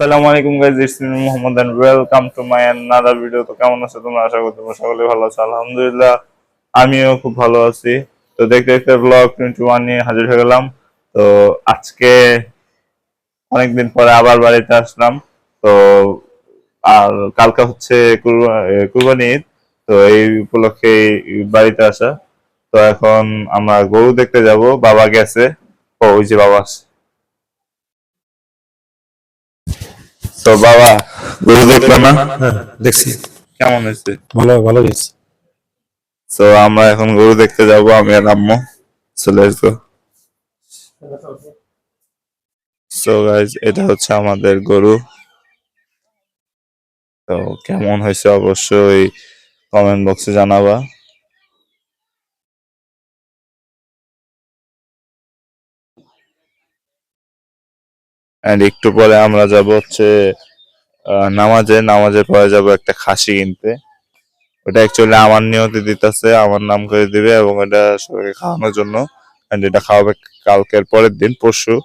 আসসালামু আলাইকুম guys, it's me Mohammad and welcome to my another video. তো কেমন আছো তোমরা? আশা করি তোমরা সকলে ভালো আছো। আলহামদুলিল্লাহ আমিও খুব ভালো আছি। তো দেখতে দেখতে ব্লগ 21 নিয়ে হাজির হয়ে গেলাম। তো আজকে অনেকদিন পরে আবার বাড়িতে আসলাম। তো আর কালকে হচ্ছে কুরবানি ঈদ। তো এই উপলক্ষে বাড়িতে আসা। তো এখন আমরা গরু দেখতে যাব। বাবা গেছে। ও ওই যে বাবা আসছে। তো বাবা গরু দেখলাম না, হ্যাঁ দেখছি। কেমন হয়েছে? ভালো ভালো হয়েছে। তো আমরা এখন গরু দেখতে যাব, আমি আর আম্মু। So let's go. So guys, এটা হচ্ছে আমাদের গরু। তো কেমন হয়েছে অবশ্যই কমেন্ট বক্সে জানাবা। এন্ড একটু পরে আমরা যাব হচ্ছে নামাজের পরে যাব একটা খাসি কিনতে। ওটা অ্যাকচুয়ালি আমার নিয়তে দিতেছে, আমার নাম করে দিবে এবং এটা সবাইকে খাওয়ানোর জন্য। এন্ড এটা খাওয়াবে কালকের পরের দিন, পরশু।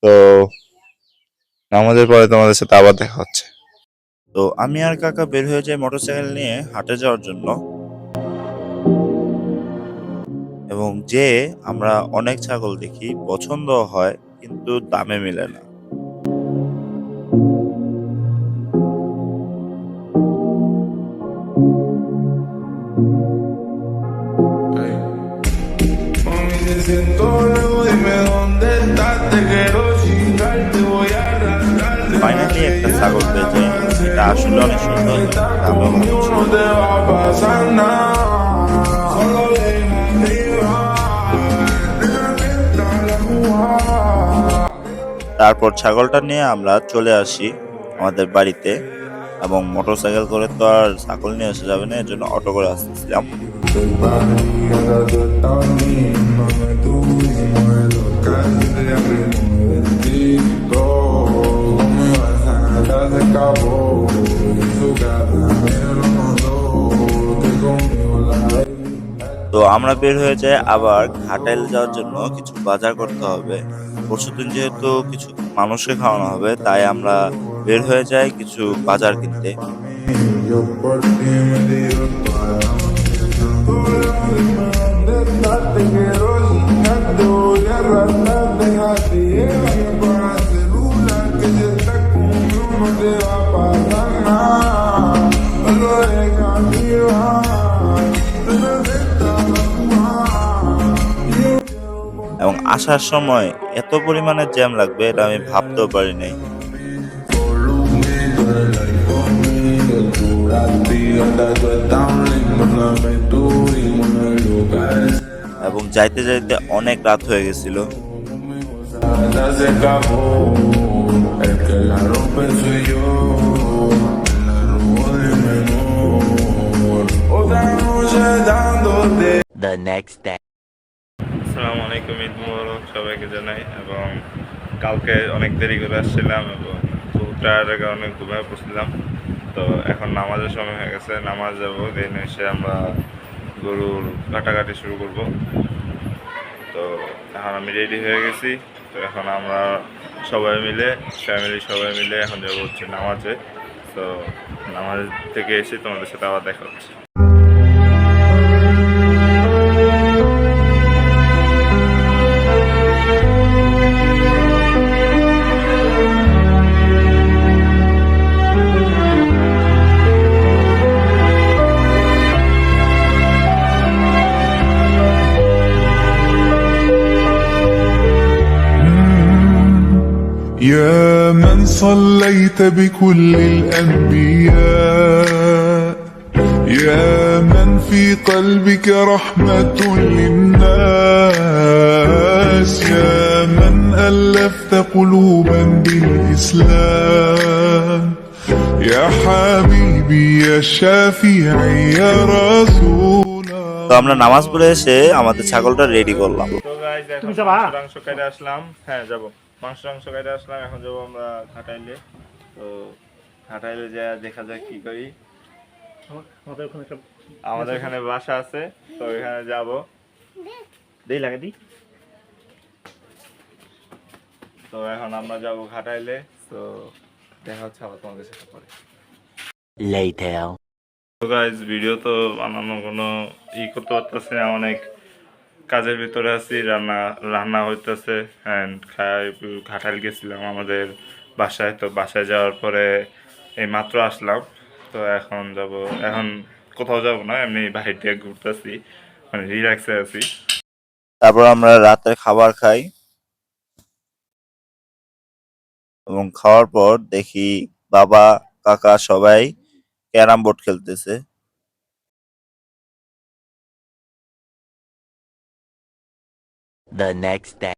তো নামাজের পরে তোমাদের সাথে আবার দেখা হচ্ছে। তো আমি আর কাকা বের হয়ে যাই মোটরসাইকেল নিয়ে হাটে যাওয়ার জন্য, এবং যে আমরা অনেক ছাগল দেখি, পছন্দ হয় কিন্তু দামে মিলে না। Mami, te siento luego, dime dónde estás, te quiero chingar, te voy a arrastrar. Finally একটা ছাগল পেয়ে যাই, এটা আসলে অনেক সুন্দর, দামেও ভালো ছিল। No te va a pasar nada, solo déjame llevar. তারপর ছাগলটা নিয়ে আমরা চলে আসি আমাদের বাড়িতে, এবং মোটরসাইকেল করে তো আর ছাগল নিয়ে আসা যাবে না, এর জন্য অটো করে আসতেছিলাম। Estoy barriga, tú estás misma, me tuvimos en local, ya primo bendito, me vas a nada se acabó, en su casa me lo mandó, que conmigo la তো আমরা বের হয়ে যাই আবার ঘাটাইল যাওয়ার জন্য, কিছু বাজার করতে হবে। পরশুদিন যেহেতু কিছু মানুষকে খাওয়ানো হবে, তাই আমরা বের হয়ে যাই কিছু বাজার কিনতে। yo por ti me dio toda la mañana. Tú dime dónde estás, te quiero chingar, te voy a arrastrar, déjate llevar por el celular, que si estás conmigo no te va a pasar nada, solo déjame llevar, te necesitas এবং আসার সময় এত পরিমাণে jam লাগবে এটা আমি ভাবতেও পারি নাই। এবং যাইতে যাইতে অনেক রাত হয়ে গেছিল। se acabó, el que la rompe soy yo, la robo de menor, otra noche dándote. The next day. আসসালামু আলাইকুম, ঈদ মোবারক সবাইকে জানাই। এবং কালকে অনেক দেরি করে আসছিলাম এবং খুব টায়ার্ডের কারণে ঘুমিয়ে পড়ছিলাম। তো এখন নামাজের সময় হয়ে গেছে, নামাজ যাবো, দেন এসে আমরা গরুর কাটাকাটি শুরু করব। তো এখন আমি রেডি হয়ে গেছি। তো এখন আমরা সবাই মিলে, ফ্যামিলি সবাই মিলে এখন যাবো হচ্ছে নামাজে। তো নামাজ থেকে এসে তোমাদের সাথে আবার দেখা হচ্ছে। يا من صليت بكل الأنبياء، يا من في قلبك رحمة للناس، يا من ألفت قلوبا بالإسلام، يا حبيبي يا شافعي يا رسول الله. তো আমরা নামাজ পড়ে এসে আমাদের ছাগলটা রেডি করলাম। তো গাইস, এখন মাংস কাটে আসলাম। হ্যাঁ যাবো, মাংস কাটে আসলাম। এখন যাবো আমরা ঘাটাইলে। তো ঘাটাইলে যা দেখা যাক কি করি। আমাদের এখানে বাসা আছে, তো এখানে যাব। দেই লাগে দি। তো এখন আমরা যাব ঘাটাইলে। তো দেখা হচ্ছে আবার তোমাদের সাথে পরে। Later. তো গাইজ ভিডিও তো বানানো কোনো করতে পারতেছি না, অনেক কাজের ভিতরে আছি। রান্না রান্না হইতেছে অ্যান্ড ঘাটাল গেছিলাম আমাদের বাসায়। তো বাসায় যাওয়ার পরে এই মাত্র আসলাম। তো এখন এখন কোথাও যাব না, এমনি বাহির দিয়ে ঘুরতেছি, মানে রিল্যাক্সে আছি। তারপর আমরা রাতের খাবার খাই এবং খাওয়ার পর দেখি বাবা কাকা সবাই ক্যারাম বোর্ড খেলতেছে। The next day.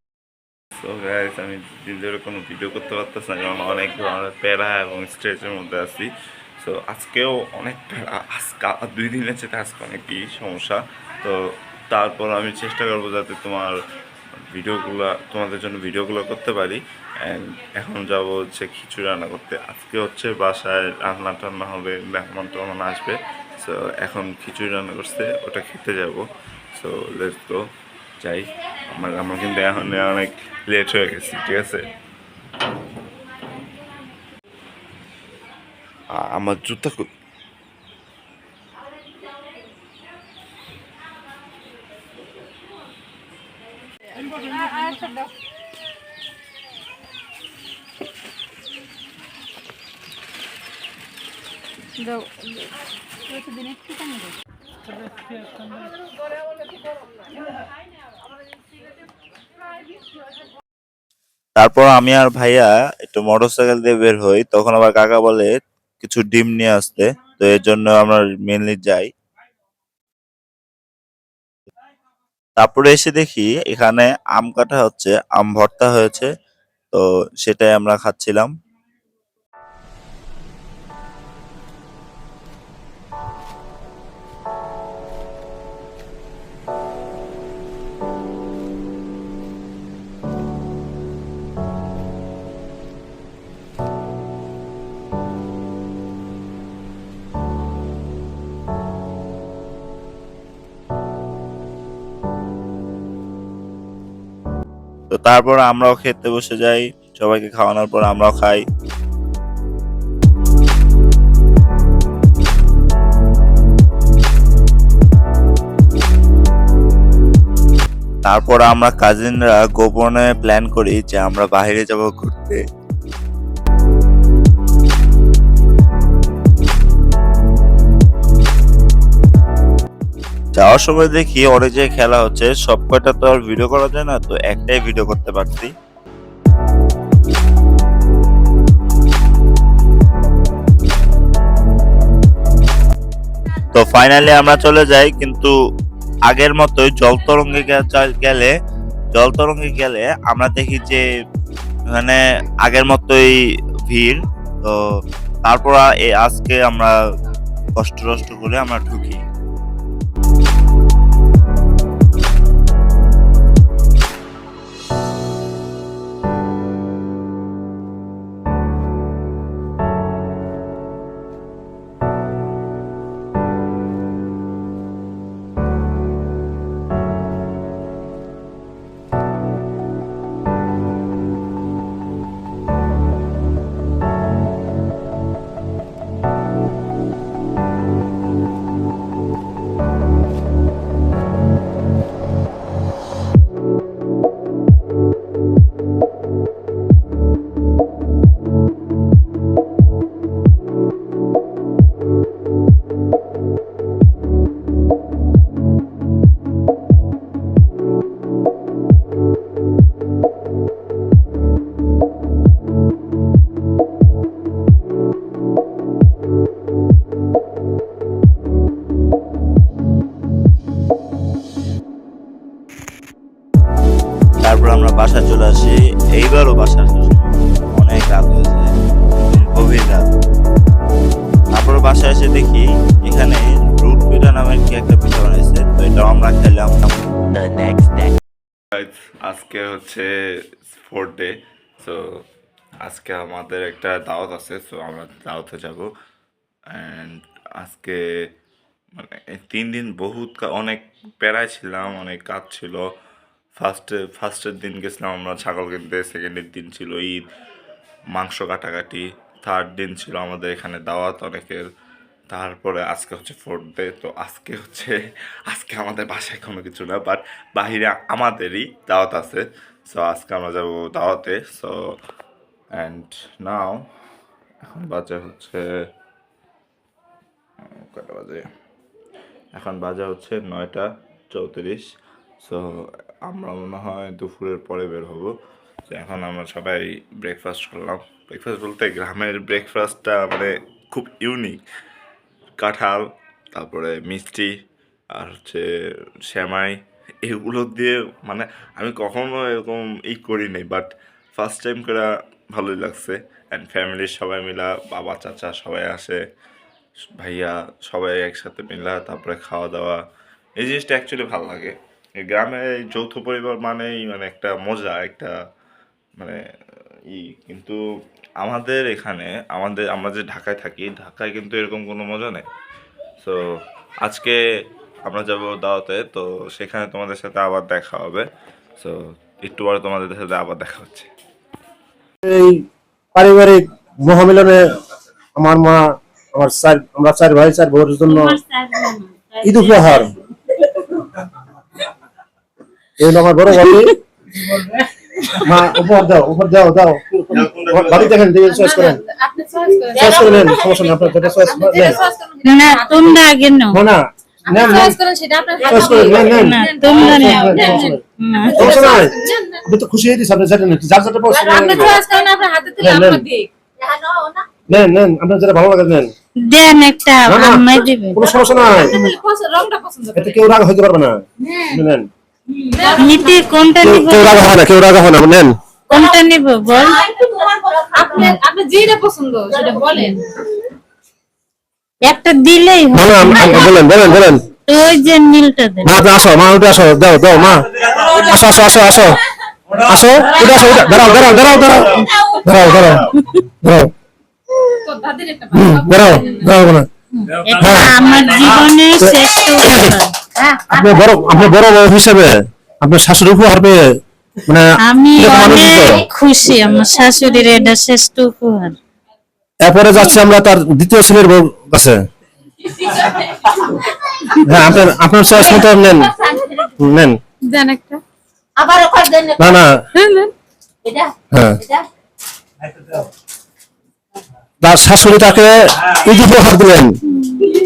So guys, আমি দিনের কোনো ভিডিও করতে পারতেছি না, কারণ অনেক ধরনের প্যারা এবং স্ট্রেসের মধ্যে আছি। সো আজকেও অনেক প্যারা, আজকে 2 দিনের চেয়ে আজকে অনেক কি সমস্যা। তো তারপর আমি চেষ্টা করবো যাতে তোমাদের জন্য ভিডিওগুলো করতে পারি। অ্যান্ড এখন যাবো হচ্ছে খিচুড়ি রান্না করতে। আজকে হচ্ছে বাসায় রান্না টান্না হবে, মেহমান টেহমান আসবে। সো এখন খিচুড়ি রান্না করতে, ওটা খেতে যাব। সো লেটস গো, যাই। আমরা কিন্তু এখন অনেক লেট হয়ে গেছি, ঠিক আছে। আমার জুতা তারপর আমি আর ভাইয়া একটু মোটরসাইকেল দিয়ে বের হই, তখন আবার কাকা বলে কিছু ডিম নিয়ে আসতে। তো এর জন্য আমরা মেনলি যাই। তারপরে এসে দেখি এখানে আম কাটা হচ্ছে, আম ভর্তা হয়েছে। তো সেটাই আমরা খাচ্ছিলাম। তো তারপর আমরাও খেতে বসে যাই, সবাইকে খাওয়ানোর পর আমরাও খাই। তারপর আমরা কাজিনরা গোপনে প্ল্যান করি যে আমরা বাইরে যাব ঘুরতে। যাওয়ার সময় দেখি অনেক যে খেলা হচ্ছে, সব কয়টা তো আর ভিডিও করা যায় না, তো একটাই ভিডিও করতে পারছি। তো ফাইনালি আমরা চলে যাই, কিন্তু আগের মতোই জল তরঙ্গে গেলে আমরা দেখি যে মানে আগের মতোই ভিড়। তো তারপর আজকে আমরা কষ্ট টষ্ট করে আমরা ঢুকি। তারপর আমরা বাসায় চলে আসি। এইবারও বাসায় আসার সময় অনেক রাত হয়েছে, গভীর রাত। তারপর বাসায় এসে দেখি এখানে রুট পিঠা নামের কি একটা পিঠা বানাইছে, তো এটাও আমরা খেলাম। The next day. আজকে হচ্ছে 4th ডে। সো আজকে আমাদের একটা দাওয়াত আছে, সো আমরা দাওয়াতে যাব। অ্যান্ড আজকে মানে এই 3 দিন অনেক প্যারায় ছিলাম, অনেক কাজ ছিল। ফার্স্টের দিন গেছিলাম আমরা ছাগল কিনতে, সেকেন্ডের দিন ছিল ঈদ, মাংস কাটাকাটি। থার্ড দিন ছিল আমাদের এখানে দাওয়াত অনেকের। তারপরে আজকে হচ্ছে ফোর্থ ডে। তো আজকে আমাদের বাসায় কোনো কিছু না, বাট বাহিরে আমাদেরই দাওয়াত আছে। সো আজকে আমরা যাব দাওয়াতে। সো অ্যান্ড নাও এখন বাজে হচ্ছে কয়টা বাজে, এখন বাজে হচ্ছে 9:34। সো আমরা মনে হয় দুপুরের পরে বের হব। তো এখন আমরা সবাই ব্রেকফাস্ট করলাম। ব্রেকফাস্ট বলতে গ্রামের ব্রেকফাস্টটা মানে খুব ইউনিক। কাঁঠাল, তারপরে মিষ্টি, আর হচ্ছে সেমাই, এগুলো দিয়ে মানে আমি কখনো এরকম করি নাই, বাট ফার্স্ট টাইম করে ভালোই লাগছে। অ্যান্ড ফ্যামিলির সবাই মিলা, বাবা চাচা সবাই আসে, ভাইয়া সবাই একসাথে মিলা তারপরে খাওয়া দাওয়া, এই জিনিসটা অ্যাকচুয়ালি ভালো লাগে। এই গ্রামে এই যৌথ পরিবার মানেই মানে একটা মজা, একটা মানে কিন্তু আমাদের এখানে আমরা যে ঢাকায় থাকি, ঢাকায় কিন্তু এরকম কোনো মজা নেই। সো আজকে আমরা যাব দাওয়াতে, তো সেখানে তোমাদের সাথে আবার দেখা হবে। সো একটু পরে তোমাদের সাথে আবার দেখা হচ্ছে। এই পারিবারিক মহামিলনে আমার মা, আমরা 4 ভাই 4 বোনের জন্য ঈদ উপহার। এই হলো আমার বড় ভাই। মা উপহার দাও দাও। বাড়ি দেখেন, দিয়ে চয়েস করেন, চয়েস করে নেন, সমস্যা নেই, আপনার যেটা চয়েস নেন। না তোমরা আগে নাও না নেন, চয়েস করেন সেটা আপনার চয়েস করে নেন। না তোমরা নাও না সমস্যা নাই, আপনি তো খুশি হয়ে দিচ্ছি, আপনি যেটা নেন, যার যেটা পছন্দ আপনি চয়েস করেন আপনার হাতে তুলে নেন, আমরা নেন। দিই নেন, আপনার যেটা ভালো লাগে নেন। দেন একটা না, না, আমায় দিবে কোনো সমস্যা নাই, রংটা পছন্দ এতে করেন কেউ রাগ হইতে পারবে না। নেন, নিতে কোনটা নিব কেউ রাগ হয় না, কেউ রাগ হয় না, নেন। কোনটা নিব বল আপনি যেটা পছন্দ সেটা বলেন একটা দিলেই হবে বলেন। ওই যে নীলটা দেন মা আসো, মা উঠে আসো, দাও মা, আসো, উঠে আসো, দাঁড়াও তো দাদির একটা দাঁড়াও না। এটা আমার জীবনের শ্রেষ্ঠ উপহার। আপনি বড় বউ হিসেবে আপনার শাশুড়ি উপহার পেয়ে মানে আমি কিরকম আনন্দিত? অনেক খুশি আমার শাশুড়ির এটা শ্রেষ্ঠ উপহার। এরপরে যাচ্ছি আমরা তার দ্বিতীয় ছেলের বউ কাছে। হ্যাঁ, আপনার চয়েস মতো নেন। দেন একটা আবার ওখানে দেন না এটা হ্যাঁ, এটা তার শাশুড়ি তাকে ঈদ উপহার দিলেন।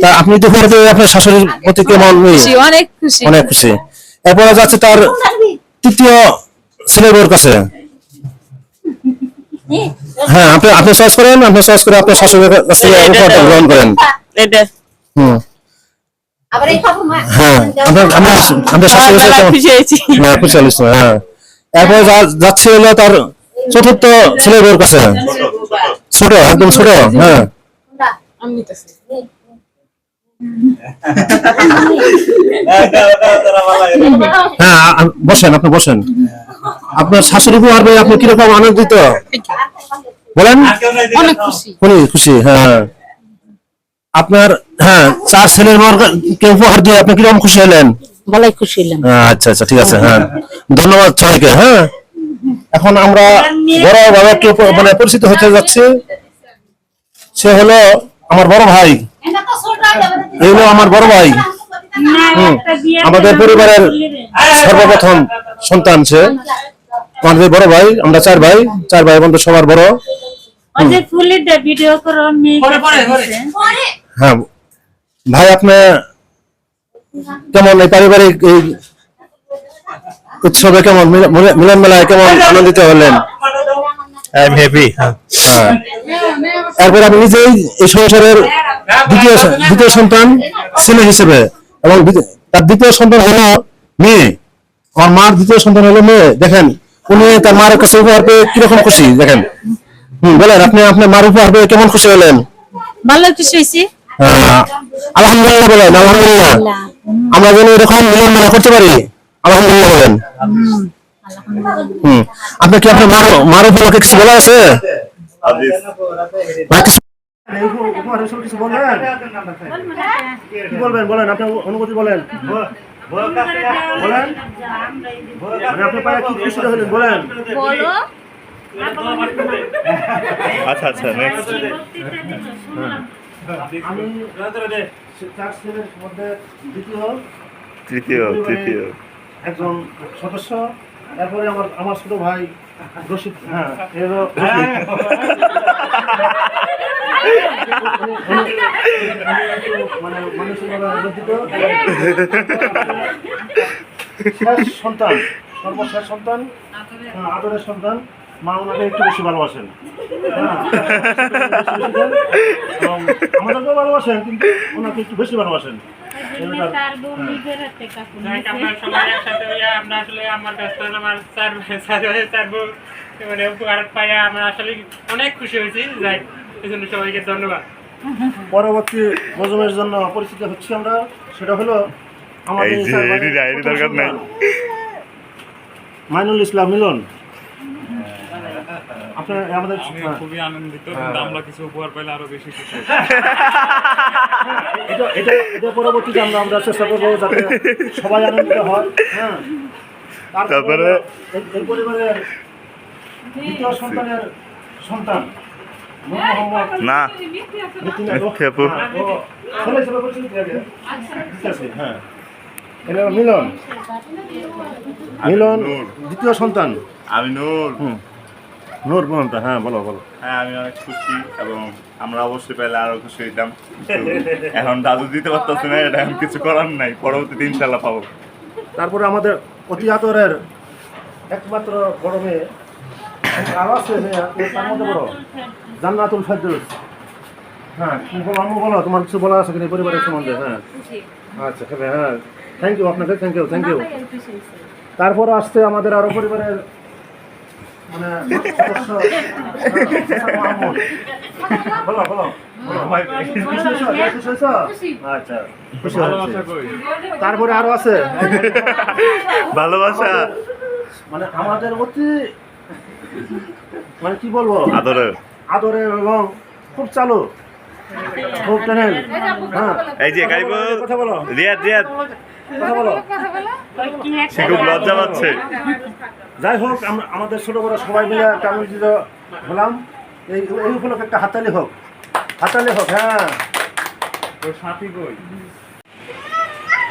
তা আপনি ঈদ উপহার দিয়ে আপনার শাশুড়ির প্রতি কেমন? অনেক খুশি অনেক খুশি। এরপরে যাচ্ছে তার তৃতীয় ছেলের বউর কাছে। হ্যাঁ, আপনি চয়েস করেন, আপনার শাশুড়ির কাছ থেকে উপহারটা গ্রহণ করেন। এটা হুম, আবার এই খাবো মা হ্যাঁ, আপনার শাশুড়ির সাথে হ্যাঁ, খুশি হয়েছে, হ্যাঁ। এরপরে যাচ্ছে হলো তার চতুর্থ ছেলের বউর কাছে। ছোট, একদম ছোট, হ্যাঁ। আমি নিতেছি হ্যাঁ, আপনি বসেন। আপনার শাশুড়ি উপহার পেয়ে আপনি কিরকম আনন্দিত বলেন? অনেক খুশি খুশি, হ্যাঁ। আপনার 4 ছেলের বউকে উপহার দিয়ে আপনি কিরকম খুশি হলেন? ভালোই খুশি হলাম। আচ্ছা, ঠিক আছে, হ্যাঁ। ধন্যবাদ সবাইকে, হ্যাঁ। এখন আমরা বড় ভাবে একটু মানে পরিচিত হতে যাচ্ছি। সে হলো আমার বড় ভাই। এটা তো ছোট যাবে এই হলো আমার বড় ভাই। আমাদের পরিবারের সর্বপ্রথম সন্তান সে, আমাদের বড় ভাই। আমরা 4 ভাই বোন, সবার বড়। ওই যে ফুলিটা ভিডিও করো হ্যাঁ ভাই, আপনি কেমন এই পারিবারিক এই উৎসবে কেমন মিলন মেলায় কেমন আনন্দিত হলেন? I am happy. হ্যাঁ, এরপর আমি নিজেই এই সংসারের দ্বিতীয় সন্তান ছেলে হিসেবে, এবং তার দ্বিতীয় সন্তান হলো মেয়ে। আমার মার দ্বিতীয় সন্তান হলো মেয়ে। দেখেন উনি তার মার কাছে উপহার পেয়ে কিরকম খুশি, দেখেন। বলেন, আপনি আপনার মার উপহার পেয়ে কেমন খুশি হলেন? ভালো খুশি হয়েছি। আলহামদুলিল্লাহ বলেন, আলহামদুলিল্লাহ। আমরা যেন এরকম মিলন মেলা করতে পারি, আলহামদুলিল্লাহ বলেন। আপনি কি আপনার মার উপলক্ষে কিছু বলা আছে? বলেন, আপনার অনুভূতি বলেন। আপনি কি খুশি হলেন বলেন। আচ্ছা আচ্ছা নেক্সট আমি 4 ছেলের মধ্যে তৃতীয় একজন সদস্য। তারপরে আমার ছোট ভাই রশিদ, হ্যাঁ মানে মানসিকভাবে লজ্জিত। শেষ সন্তান, সর্বশেষ সন্তান, আদরের সন্তান। মা ওনাকে একটু বেশি ভালোবাসেন, এবং আমাদেরকেও ভালোবাসেন, কিন্তু ওনাকে একটু বেশি ভালোবাসেন। তার বউ নিজের হাতে কাপড় আমরা সবাই একসাথে হইয়া আমরা আসলে আমার কাছে আমার চার বউ মানে উপকার পাইয়া আমরা আসলে অনেক খুশি হয়েছি। যাই এই জন্য সবাইকে ধন্যবাদ। পরবর্তী মজুমের জন্য পরিচিত হচ্ছি আমরা, সেটা হলো আমাদের এই যে এডি দরকার নাই। মাইনুল ইসলাম মিলন। আপনার আমাদের খুবই আনন্দিত, আমরা কিছু উপহার পাইলে আরো বেশি খুশি। এটা পরবর্তীতে আমরা চেষ্টা করবো যাতে সবাই আনন্দিত হয়। হ্যাঁ, তারপরে এই পরিবারের দ্বিতীয় সন্তানের সন্তান নূর মোহাম্মদ না খেপু। হ্যাঁ, এটা মিলন দ্বিতীয় সন্তান। আমি নূর। নূর মোহাম্মদ, হ্যাঁ বলো। হ্যাঁ আমি অনেক খুশি, এবং আমরা অবশ্যই পেলে আরো খুশি হইতাম। এখন দাদু দিতে পারতেছে না, এটা এখন কিছু করার নাই, পরবর্তীতে ইনশাল্লাহ পাবো। তারপরে আমাদের অতি আদরের একমাত্র বড় মেয়ে আরো আছে, তার মধ্যে বড় জান্নাতুল ফেরদৌস। হ্যাঁ, তুমি বলো, আম্মু বলো, তোমার কিছু বলা আছে কিনা এই পরিবারের সম্বন্ধে? হ্যাঁ আচ্ছা, হ্যাঁ থ্যাংক ইউ আপনাকে, থ্যাংক ইউ। তারপর আসছে আমাদের আরো পরিবারের মানে সদস্য মাহমুদ। বলো আচ্ছা, খুশি হয়েছে। তারপরে আরো আছে ভালোবাসা, মানে আমাদের অতি মানে কি বলবো, আদরের এবং খুব চালু, খুব চ্যানেল। হ্যাঁ, এই যে গাইব কথা বলো, রিয়াদ কথা বলো। সে খুব লজ্জা পাচ্ছে। যাই হোক, আমাদের ছোট বড় সবাই মিলে একটা আনন্দিত হলাম। এই উপলক্ষে একটা হাততালি হোক। হ্যাঁ,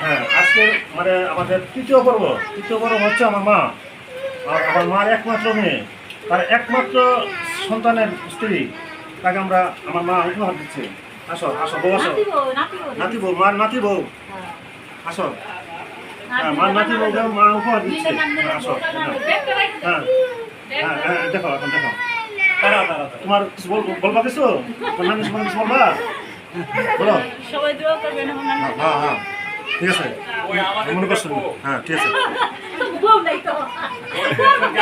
হ্যাঁ আজকে মানে আমাদের তৃতীয় পর্ব হচ্ছে আমার মা, আমার মার একমাত্র মেয়ে, তার একমাত্র সন্তানের স্ত্রী, তাকে আমরা আমার মা উপহার দিচ্ছে। আসো বউ, আসো নাতি বউ, মার নাতি বউ, আসো। হ্যাঁ, মার নাতি বউ মা উপহার দিচ্ছে। আসো, হ্যাঁ দেখো, এখন দেখো। তোমার কিছু বলবা, কিছু নানি সময় কিছু বলবা, বলো। সবাই দোয়া করবেন আমার হ্যাঁ ঠিক আছে, মনে করছেন। হ্যাঁ ঠিক আছে।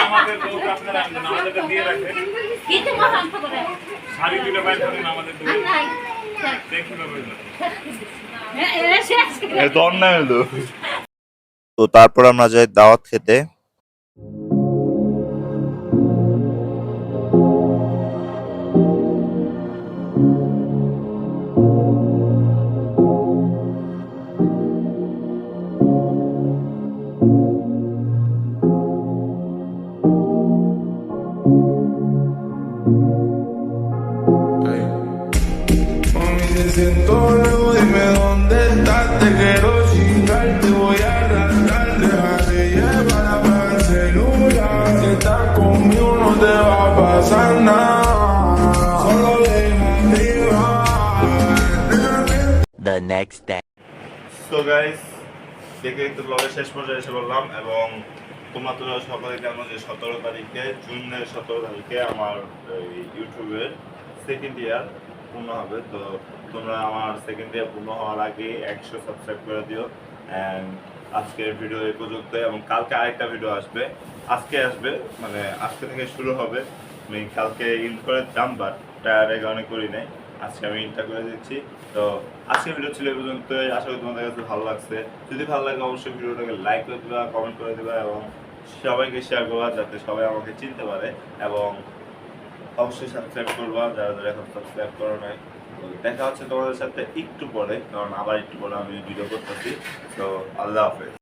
আমাদের বউকে আপনারা আমাদেরকে দিয়ে রাখবেন, শাড়ি দুটো বাইর করেন আমাদের দেখি তো তারপর আমরা যাই দাওয়াত খেতে। Mami, te siento nuevo, dime dónde estás. Te quiero chingar, te voy a arrastrar. Déjate llevar para el celular. Si estás conmigo no te va a pasar nada. Solo déjate llevar. The next day. So guys, দেখতে ব্লগের শেষ পর্যায়ে এসে বললাম, এবং তোমরা তো সকলে জানো যে 17 তারিখে, জুনের 17 তারিখে আমার ইউটিউবের সেকেন্ড ইয়ার পূর্ণ হবে। তো তোমরা আমার সেকেন্ড ইয়ার পূর্ণ হওয়ার আগে 100 সাবস্ক্রাইব করে দিও। অ্যান্ড আজকের ভিডিও এই পর্যন্ত, এবং কালকে আরেকটা ভিডিও আসবে, মানে আজকে থেকে শুরু হবে। আমি কালকে ইন্ট করে দিতাম, বাট টায়ারের কারণে করি নাই, আজকে আমি ইন্টটা করে দিচ্ছি। তো আজকের ভিডিও ছিল এই পর্যন্ত। আশা করি তোমাদের কাছে ভালো লাগছে। যদি ভালো লাগে অবশ্যই ভিডিওটাকে লাইক করে দেবা, কমেন্ট করে দেবা, এবং সবাইকে শেয়ার করবা যাতে সবাই আমাকে চিনতে পারে, এবং অবশ্যই সাবস্ক্রাইব করবা যারা এখন সাবস্ক্রাইব করো নাই। দেখা হচ্ছে তোমাদের সাথে একটু পরে, কারণ আবার একটু পরে আমি ভিডিও করতেছি। তো আল্লাহ হাফেজ।